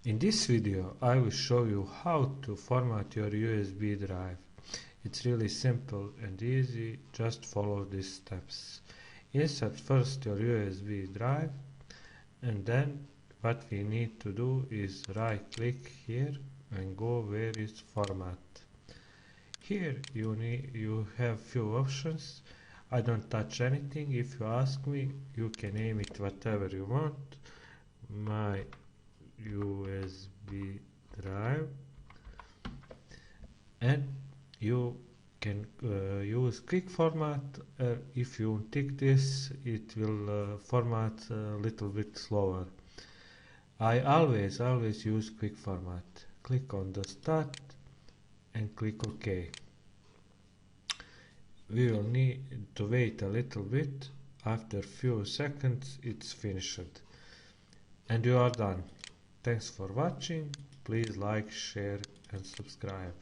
In this video I will show you how to format your USB drive. It's really simple and easy, just follow these steps. Insert first your USB drive, and then what we need to do is right click here and go where is format. Here you have few options. I don't touch anything. If you ask me, you can name it whatever you want. My USB drive, and you can use quick format. If you tick this, it will format a little bit slower. I always use quick format. Click on the start and click OK. We will need to wait a little bit. After few seconds it's finished and you are done. Thanks for watching. Please like, share and subscribe.